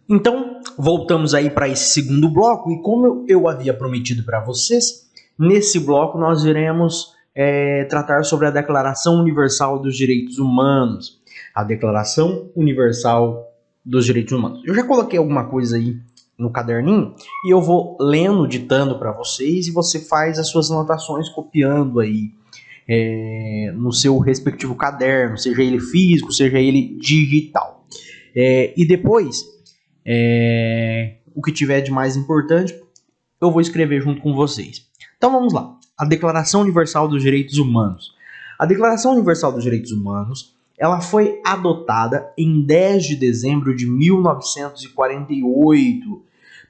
Então, voltamos aí para esse segundo bloco e como eu havia prometido para vocês, nesse bloco nós iremos tratar sobre a Declaração Universal dos Direitos Humanos. A Declaração Universal dos Direitos Humanos. Eu já coloquei alguma coisa aí no caderninho e eu vou lendo, ditando para vocês e você faz as suas anotações copiando aí no seu respectivo caderno, seja ele físico, seja ele digital. E depois, o que tiver de mais importante, eu vou escrever junto com vocês. Então vamos lá. A Declaração Universal dos Direitos Humanos. A Declaração Universal dos Direitos Humanos, ela foi adotada em 10 de dezembro de 1948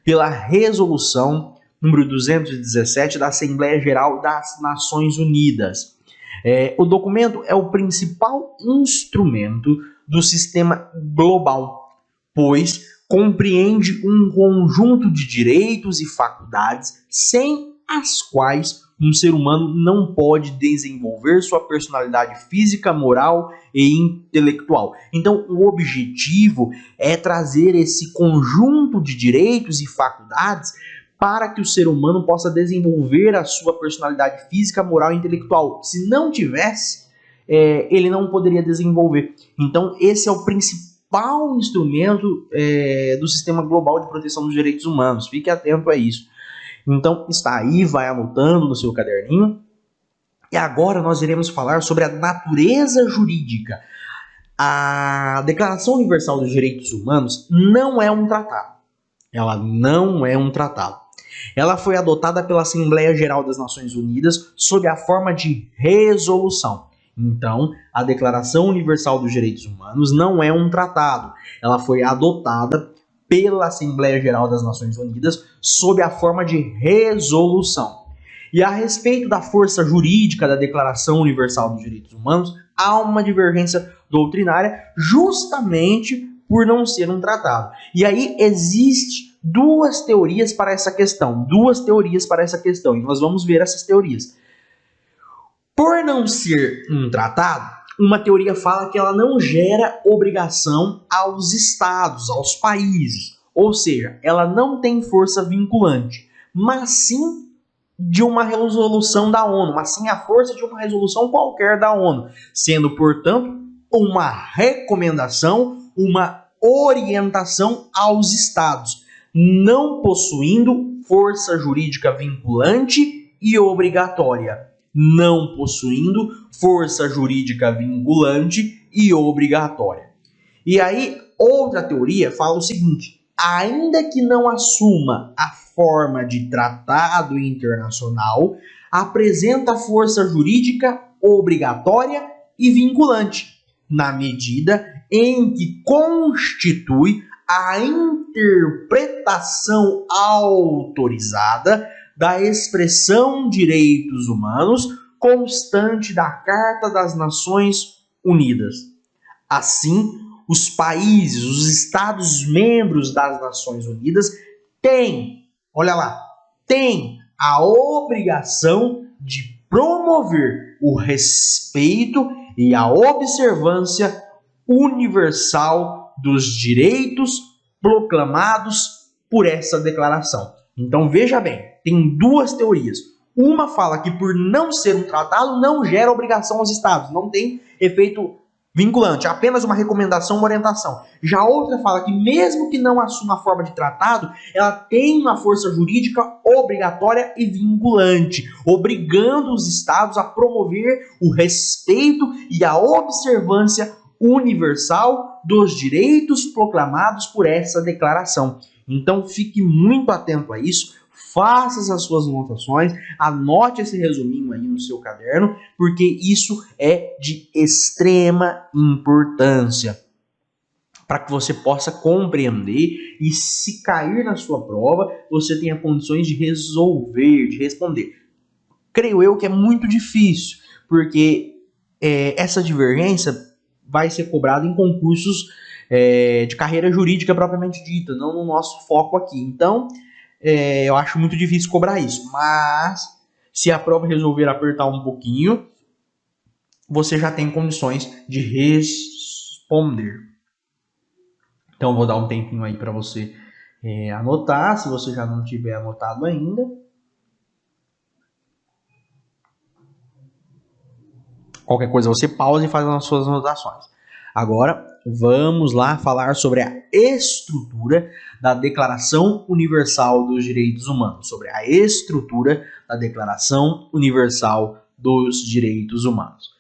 pela Resolução número 217 da Assembleia Geral das Nações Unidas. O documento é o principal instrumento do sistema global, pois compreende um conjunto de direitos e faculdades sem as quais um ser humano não pode desenvolver sua personalidade física, moral e intelectual. Então, o objetivo é trazer esse conjunto de direitos e faculdades para que o ser humano possa desenvolver a sua personalidade física, moral e intelectual. Se não tivesse, ele não poderia desenvolver. Então, esse é o principal instrumento do sistema global de proteção dos direitos humanos. Fique atento a isso. Então, está aí, vai anotando no seu caderninho. E agora nós iremos falar sobre a natureza jurídica. A Declaração Universal dos Direitos Humanos não é um tratado. Ela não é um tratado. Ela foi adotada pela Assembleia Geral das Nações Unidas sob a forma de resolução. Então, a Declaração Universal dos Direitos Humanos não é um tratado. Ela foi adotada pela Assembleia Geral das Nações Unidas sob a forma de resolução. E a respeito da força jurídica da Declaração Universal dos Direitos Humanos, há uma divergência doutrinária justamente por não ser um tratado. E aí existe duas teorias para essa questão. E nós vamos ver essas teorias. Por não ser um tratado, uma teoria fala que ela não gera obrigação aos estados, aos países. Ou seja, ela não tem força vinculante, mas sim de uma resolução da ONU, mas sim a força de uma resolução qualquer da ONU, sendo, portanto, uma recomendação, uma orientação aos estados, não possuindo força jurídica vinculante e obrigatória. Não possuindo força jurídica vinculante e obrigatória. E aí, outra teoria fala o seguinte: ainda que não assuma a forma de tratado internacional, apresenta força jurídica obrigatória e vinculante, na medida em que constitui a interpretação autorizada da expressão direitos humanos constante da Carta das Nações Unidas. Assim, os países, os Estados-membros das Nações Unidas têm, olha lá, têm a obrigação de promover o respeito e a observância universal dos direitos proclamados por essa declaração. Então veja bem, tem duas teorias. Uma fala que por não ser um tratado não gera obrigação aos estados, não tem efeito vinculante, apenas uma recomendação, uma orientação. Já a outra fala que mesmo que não assuma a forma de tratado, ela tem uma força jurídica obrigatória e vinculante, obrigando os estados a promover o respeito e a observância universal dos direitos proclamados por essa declaração. Então fique muito atento a isso, faça as suas anotações, anote esse resuminho aí no seu caderno, porque isso é de extrema importância para que você possa compreender e, se cair na sua prova, você tenha condições de resolver, de responder. Creio eu que é muito difícil, porque essa divergência vai ser cobrada em concursos de carreira jurídica propriamente dita, não no nosso foco aqui. Então, eu acho muito difícil cobrar isso, mas se a prova resolver apertar um pouquinho, você já tem condições de responder. Então vou dar um tempinho aí para você anotar, se você já não tiver anotado ainda. Qualquer coisa você pausa e faz as suas anotações. Agora vamos lá falar sobre a estrutura da Declaração Universal dos Direitos Humanos. Sobre a estrutura da Declaração Universal dos Direitos Humanos.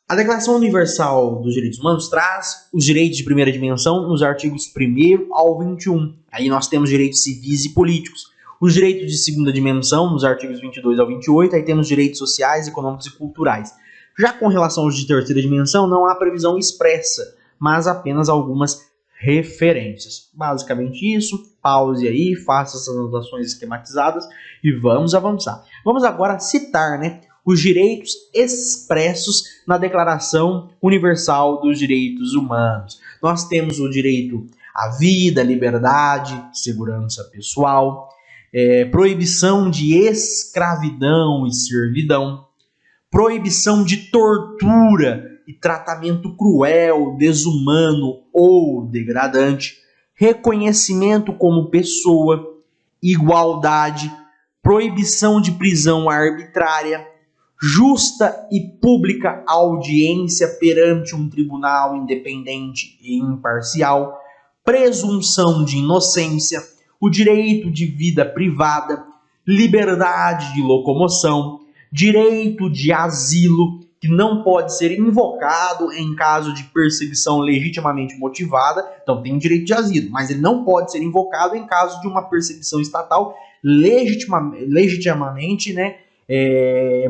A Declaração Universal dos Direitos Humanos traz os direitos de primeira dimensão nos artigos 1º ao 21. Aí nós temos direitos civis e políticos. Os direitos de segunda dimensão, nos artigos 22 ao 28, aí temos direitos sociais, econômicos e culturais. Já com relação aos de terceira dimensão, não há previsão expressa, mas apenas algumas referências. Basicamente isso, pause aí, faça essas anotações esquematizadas e vamos avançar. Vamos agora citar, os direitos expressos na Declaração Universal dos Direitos Humanos. Nós temos o direito à vida, liberdade, segurança pessoal, proibição de escravidão e servidão, proibição de tortura e tratamento cruel, desumano ou degradante, reconhecimento como pessoa, igualdade, proibição de prisão arbitrária, justa e pública audiência perante um tribunal independente e imparcial, presunção de inocência, o direito de vida privada, liberdade de locomoção, direito de asilo, que não pode ser invocado em caso de perseguição legitimamente motivada. Então tem o direito de asilo, mas ele não pode ser invocado em caso de uma perseguição estatal legitimamente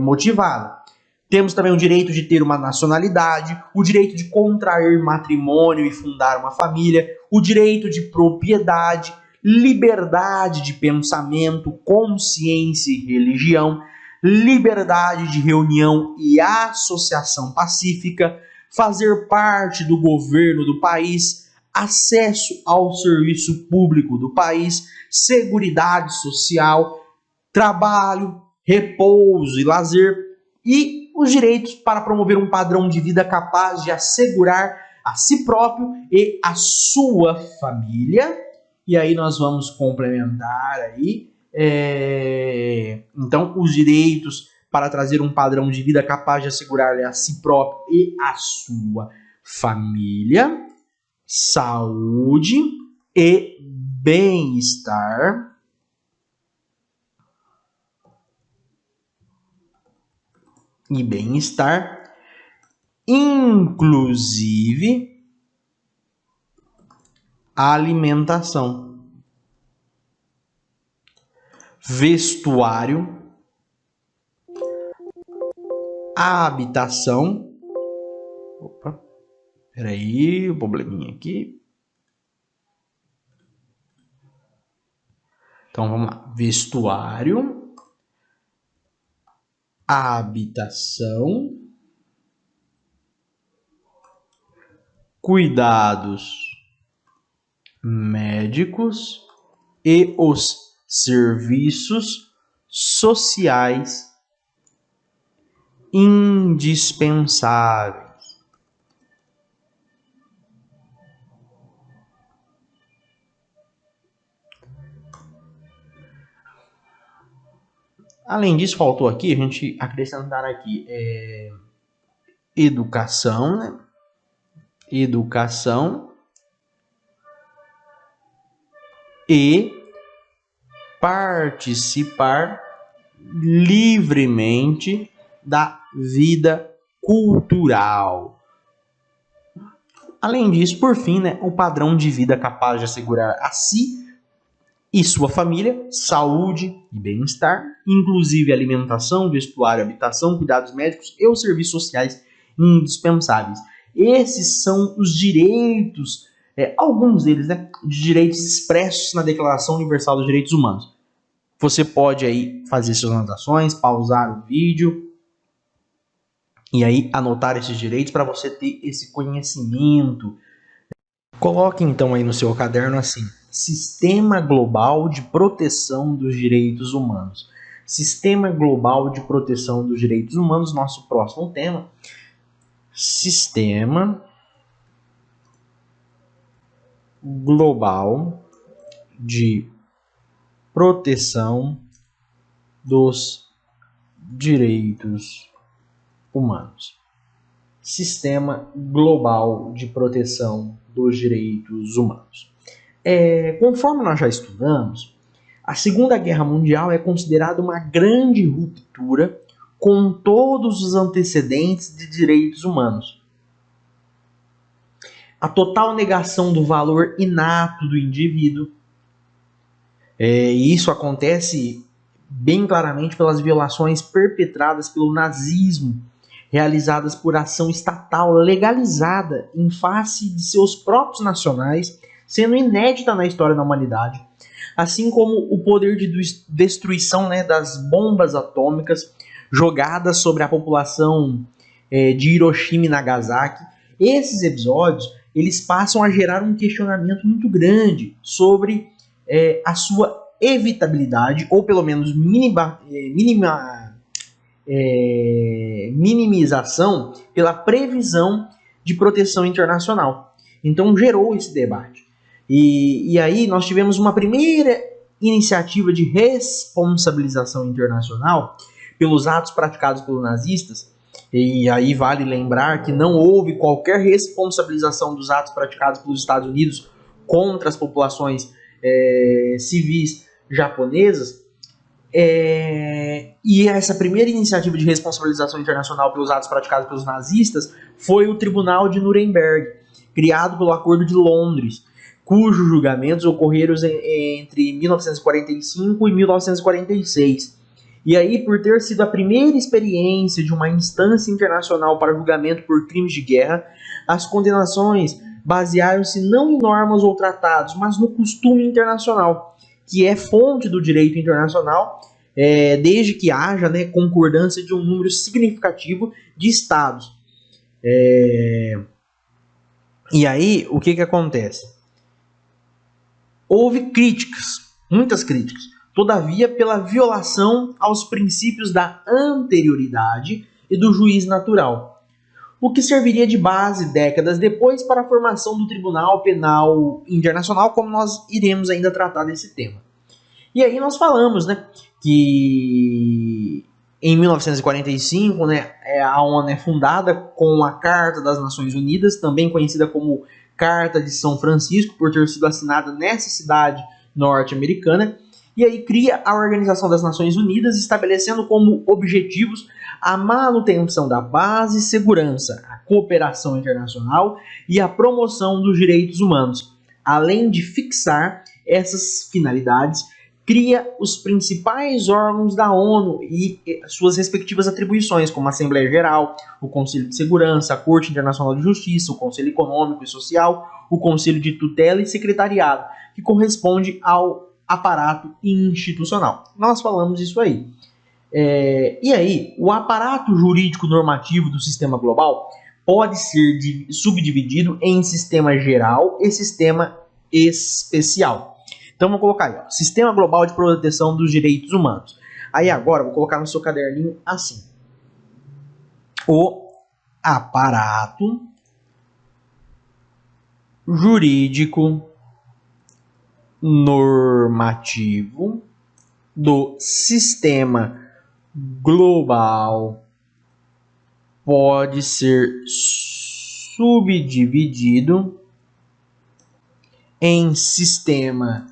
motivada. Temos também o direito de ter uma nacionalidade, o direito de contrair matrimônio e fundar uma família, o direito de propriedade, liberdade de pensamento, consciência e religião, liberdade de reunião e associação pacífica, fazer parte do governo do país, acesso ao serviço público do país, seguridade social, trabalho, repouso e lazer, e os direitos para promover um padrão de vida capaz de assegurar a si próprio e a sua família. E aí nós vamos complementar aí, então, os direitos para trazer um padrão de vida capaz de assegurar a si próprio e a sua família, saúde e bem-estar, inclusive alimentação, vestuário, habitação. Opa, peraí, o probleminha aqui. Então vamos lá: vestuário, habitação, cuidados médicos e os serviços sociais indispensáveis. Além disso, faltou aqui a gente acrescentar aqui educação, educação e participar livremente da vida cultural. Além disso, por fim, o padrão de vida capaz de assegurar a si e sua família saúde e bem-estar, inclusive alimentação, vestuário, habitação, cuidados médicos e os serviços sociais indispensáveis. Esses são os direitos, alguns deles, de direitos expressos na Declaração Universal dos Direitos Humanos. Você pode aí fazer suas anotações, pausar o vídeo e aí anotar esses direitos para você ter esse conhecimento. Coloque então aí no seu caderno assim: Sistema Global de Proteção dos Direitos Humanos. Sistema Global de Proteção dos Direitos Humanos, nosso próximo tema. Sistema Global de Proteção dos Direitos Humanos. Sistema Global de Proteção dos Direitos Humanos. Conforme nós já estudamos, a Segunda Guerra Mundial é considerada uma grande ruptura com todos os antecedentes de direitos humanos. A total negação do valor inato do indivíduo. E isso acontece bem claramente pelas violações perpetradas pelo nazismo, realizadas por ação estatal legalizada em face de seus próprios nacionais, sendo inédita na história da humanidade, assim como o poder de destruição, das bombas atômicas jogadas sobre a população de Hiroshima e Nagasaki. Esses episódios eles passam a gerar um questionamento muito grande sobre a sua evitabilidade, ou pelo menos minimização pela previsão de proteção internacional. Então gerou esse debate. E aí nós tivemos uma primeira iniciativa de responsabilização internacional pelos atos praticados pelos nazistas. E aí vale lembrar que não houve qualquer responsabilização dos atos praticados pelos Estados Unidos contra as populações civis japonesas. E essa primeira iniciativa de responsabilização internacional pelos atos praticados pelos nazistas foi o Tribunal de Nuremberg, criado pelo Acordo de Londres, cujos julgamentos ocorreram entre 1945 e 1946. E aí, por ter sido a primeira experiência de uma instância internacional para julgamento por crimes de guerra, as condenações basearam-se não em normas ou tratados, mas no costume internacional, que é fonte do direito internacional, desde que haja concordância de um número significativo de estados. E aí, o que acontece? Houve críticas, muitas críticas, todavia pela violação aos princípios da anterioridade e do juiz natural, o que serviria de base décadas depois para a formação do Tribunal Penal Internacional, como nós iremos ainda tratar desse tema. E aí nós falamos que em 1945 a ONU é fundada com a Carta das Nações Unidas, também conhecida como Carta de São Francisco, por ter sido assinada nessa cidade norte-americana, e aí cria a Organização das Nações Unidas, estabelecendo como objetivos a manutenção da paz e segurança, a cooperação internacional e a promoção dos direitos humanos. Além de fixar essas finalidades, cria os principais órgãos da ONU e suas respectivas atribuições, como a Assembleia Geral, o Conselho de Segurança, a Corte Internacional de Justiça, o Conselho Econômico e Social, o Conselho de Tutela e Secretariado, que corresponde ao aparato institucional. Nós falamos isso aí. E aí, o aparato jurídico normativo do sistema global pode ser subdividido em sistema geral e sistema especial. Então, vamos colocar aí, Sistema Global de Proteção dos Direitos Humanos. Aí agora, vou colocar no seu caderninho assim. O aparato jurídico normativo do sistema global pode ser subdividido em sistema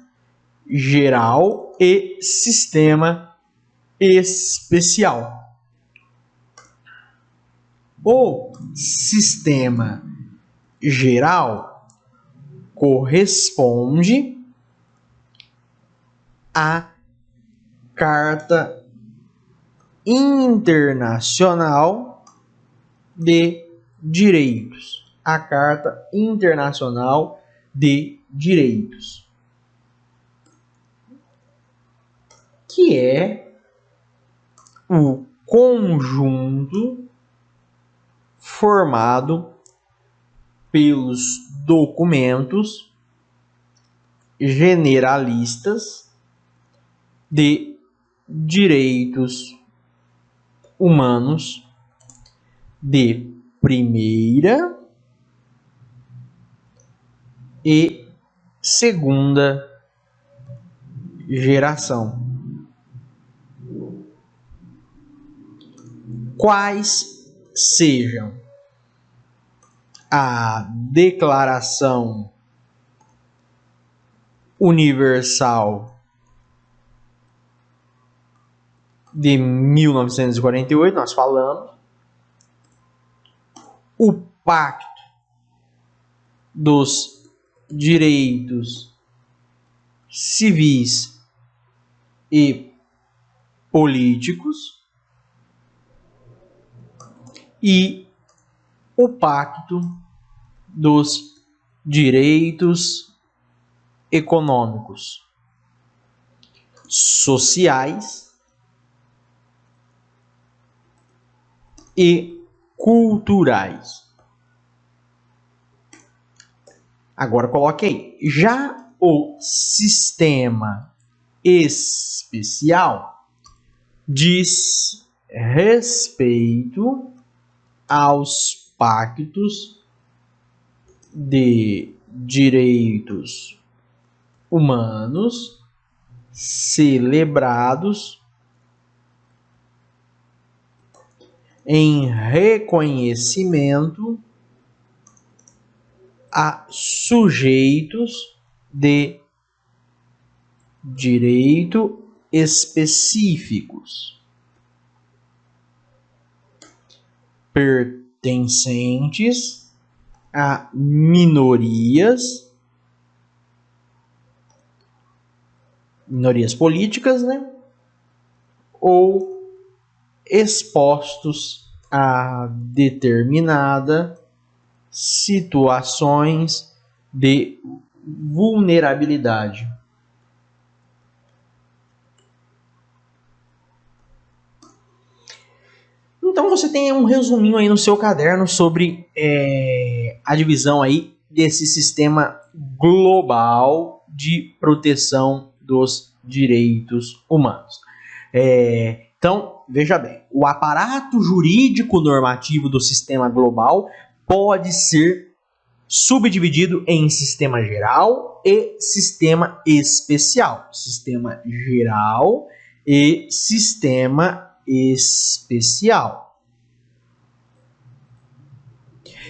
geral e sistema especial. O sistema geral corresponde à Carta Internacional de Direitos. A Carta Internacional de Direitos, que é o conjunto formado pelos documentos generalistas de direitos humanos de primeira e segunda geração. Quais sejam a Declaração Universal de 1948, nós falamos, o Pacto dos Direitos Civis e Políticos e o Pacto dos Direitos Econômicos, Sociais e Culturais. Agora coloque aí. Já o sistema especial diz respeito aos pactos de direitos humanos celebrados em reconhecimento a sujeitos de direito específicos pertencentes a minorias políticas, né? Ou expostos a determinada situações de vulnerabilidade. Então você tem um resuminho aí no seu caderno sobre a divisão aí desse sistema global de proteção dos direitos humanos. Então, veja bem, o aparato jurídico normativo do sistema global pode ser subdividido em sistema geral e sistema especial. Sistema geral e sistema especial.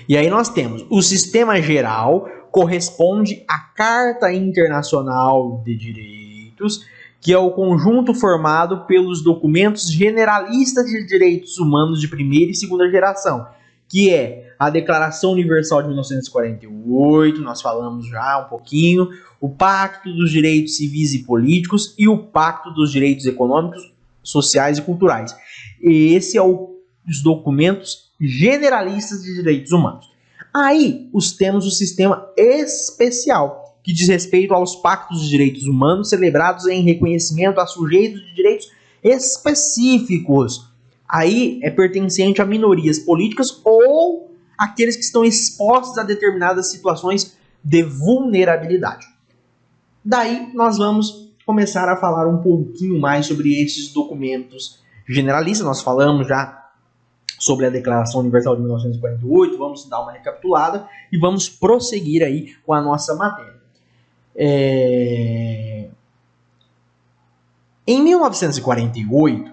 E aí nós temos o sistema geral, corresponde à Carta Internacional de Direitos, que é o conjunto formado pelos documentos generalistas de direitos humanos de primeira e segunda geração, que é a Declaração Universal de 1948, nós falamos já um pouquinho, o Pacto dos Direitos Civis e Políticos e o Pacto dos Direitos Econômicos, Sociais e Culturais. E esse é os documentos generalistas de direitos humanos. Aí temos o sistema especial, que diz respeito aos pactos de direitos humanos celebrados em reconhecimento a sujeitos de direitos específicos. Aí é pertencente a minorias políticas ou aqueles que estão expostos a determinadas situações de vulnerabilidade. Daí nós vamos começar a falar um pouquinho mais sobre esses documentos generalistas. Nós falamos já sobre a Declaração Universal de 1948, vamos dar uma recapitulada e vamos prosseguir aí com a nossa matéria. Em 1948,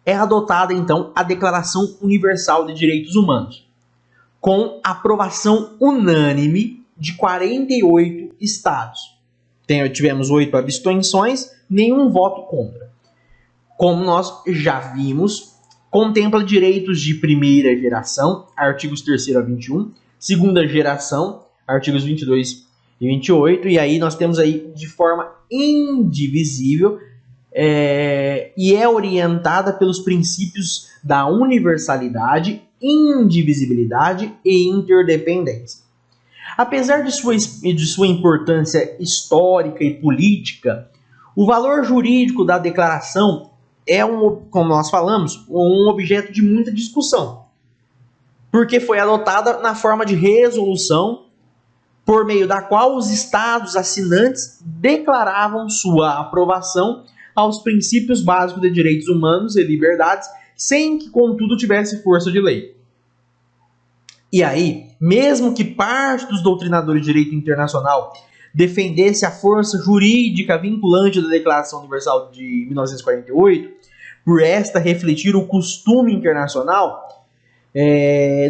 é adotada então a Declaração Universal de Direitos Humanos, com aprovação unânime de 48 estados. Tivemos 8 abstenções, nenhum voto contra. Como nós já vimos, contempla direitos de primeira geração, artigos 3º a 21, segunda geração, artigos 22 e 28, e aí nós temos aí de forma indivisível e é orientada pelos princípios da universalidade, indivisibilidade e interdependência. Apesar de sua importância histórica e política, o valor jurídico da declaração como nós falamos, um objeto de muita discussão, porque foi adotada na forma de resolução, por meio da qual os estados assinantes declaravam sua aprovação aos princípios básicos de direitos humanos e liberdades, sem que, contudo, tivesse força de lei. E aí, mesmo que parte dos doutrinadores de direito internacional defendesse a força jurídica vinculante da Declaração Universal de 1948, por esta refletir o costume internacional,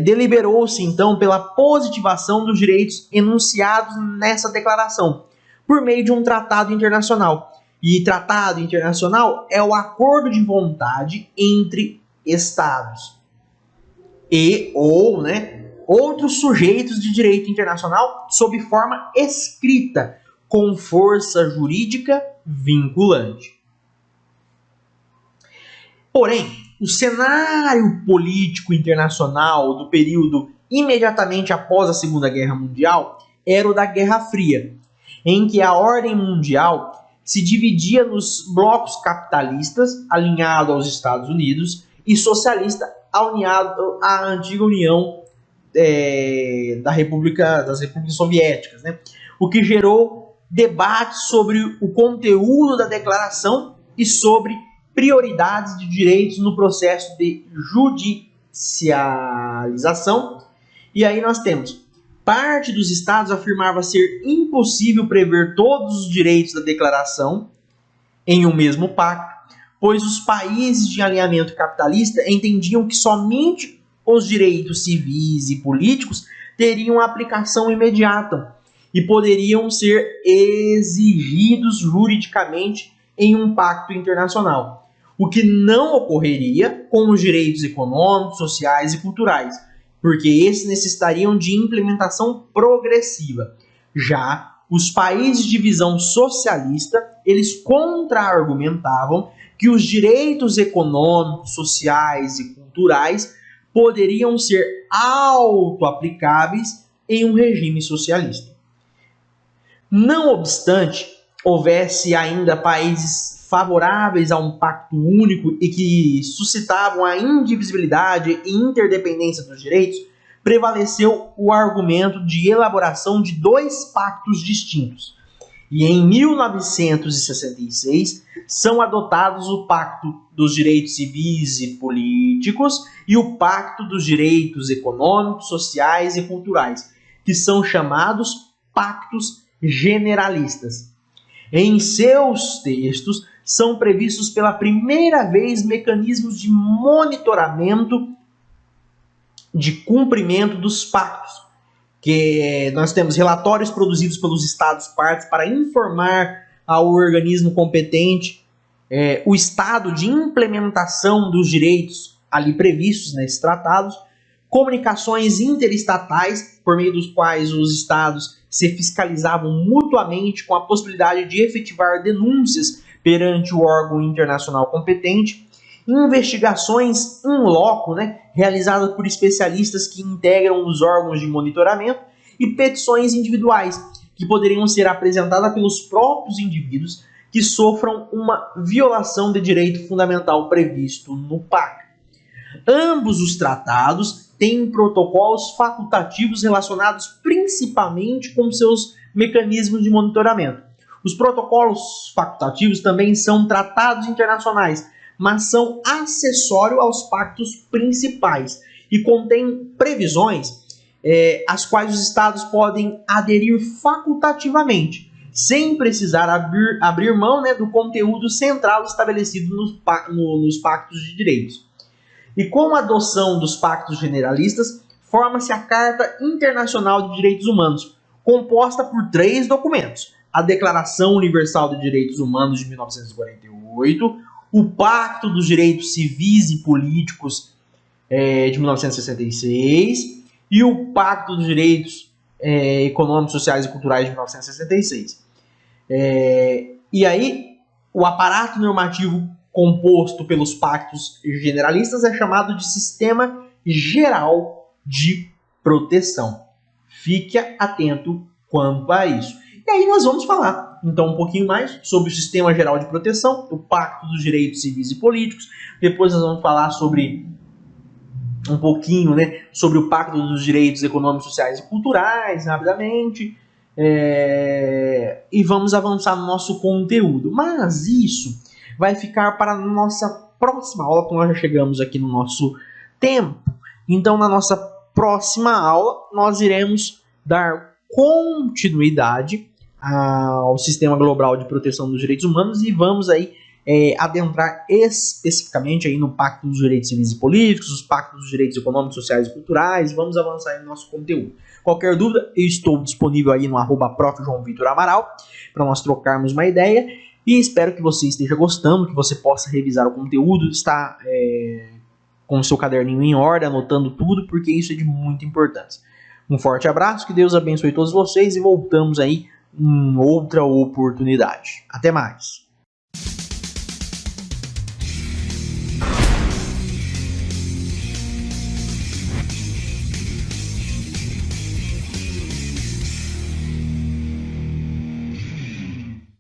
deliberou-se então pela positivação dos direitos enunciados nessa declaração, por meio de um tratado internacional. E tratado internacional é o acordo de vontade entre estados ou outros sujeitos de direito internacional sob forma escrita, com força jurídica vinculante. Porém, o cenário político internacional do período imediatamente após a Segunda Guerra Mundial era o da Guerra Fria, em que a ordem mundial se dividia nos blocos capitalistas, alinhado aos Estados Unidos, e socialista, alinhado à antiga União das Repúblicas Soviéticas, o que gerou debates sobre o conteúdo da declaração e sobre prioridades de direitos no processo de judicialização. E aí nós temos: parte dos estados afirmava ser impossível prever todos os direitos da declaração em um mesmo pacto, pois os países de alinhamento capitalista entendiam que somente os direitos civis e políticos teriam aplicação imediata e poderiam ser exigidos juridicamente em um pacto internacional, o que não ocorreria com os direitos econômicos, sociais e culturais, porque esses necessitariam de implementação progressiva. Já os países de visão socialista, eles contra-argumentavam que os direitos econômicos, sociais e culturais poderiam ser auto-aplicáveis em um regime socialista. Não obstante, houvesse ainda países favoráveis a um pacto único e que suscitavam a indivisibilidade e interdependência dos direitos, prevaleceu o argumento de elaboração de dois pactos distintos. E em 1966 são adotados o Pacto dos Direitos Civis e Políticos e o Pacto dos Direitos Econômicos, Sociais e Culturais, que são chamados Pactos Generalistas. Em seus textos são previstos pela primeira vez mecanismos de monitoramento de cumprimento dos pactos, que nós temos relatórios produzidos pelos estados partes para informar ao organismo competente o estado de implementação dos direitos ali previstos nesses tratados, comunicações interestatais, por meio dos quais os estados se fiscalizavam mutuamente com a possibilidade de efetivar denúncias perante o órgão internacional competente, investigações in loco, realizadas por especialistas que integram os órgãos de monitoramento, e petições individuais, que poderiam ser apresentadas pelos próprios indivíduos que sofram uma violação de direito fundamental previsto no pacto. Ambos os tratados têm protocolos facultativos relacionados principalmente com seus mecanismos de monitoramento. Os protocolos facultativos também são tratados internacionais, mas são acessórios aos pactos principais e contêm previsões às quais os estados podem aderir facultativamente, sem precisar abrir mão do conteúdo central estabelecido nos pactos de direitos. E com a adoção dos pactos generalistas, forma-se a Carta Internacional de Direitos Humanos, composta por 3 documentos: a Declaração Universal de Direitos Humanos de 1948, o Pacto dos Direitos Civis e Políticos de 1966 e o Pacto dos Direitos Econômicos, Sociais e Culturais de 1966. E aí, o aparato normativo composto pelos pactos generalistas é chamado de Sistema Geral de Proteção. Fique atento quanto a isso. E aí nós vamos falar, então, um pouquinho mais sobre o Sistema Geral de Proteção, o Pacto dos Direitos Civis e Políticos. Depois nós vamos falar sobre um pouquinho, sobre o Pacto dos Direitos Econômicos, Sociais e Culturais, rapidamente. E vamos avançar no nosso conteúdo. Mas isso vai ficar para a nossa próxima aula, porque nós já chegamos aqui no nosso tempo. Então, na nossa próxima aula, nós iremos dar continuidade ao Sistema Global de Proteção dos Direitos Humanos e vamos aí adentrar especificamente aí no Pacto dos Direitos Civis e Políticos, os Pactos dos Direitos Econômicos, Sociais e Culturais, vamos avançar no nosso conteúdo. Qualquer dúvida, eu estou disponível aí no @prof. João Vitor Amaral para nós trocarmos uma ideia e espero que você esteja gostando, que você possa revisar o conteúdo, estar com o seu caderninho em ordem, anotando tudo, porque isso é de muita importância. Um forte abraço, que Deus abençoe todos vocês e voltamos aí em outra oportunidade. Até mais!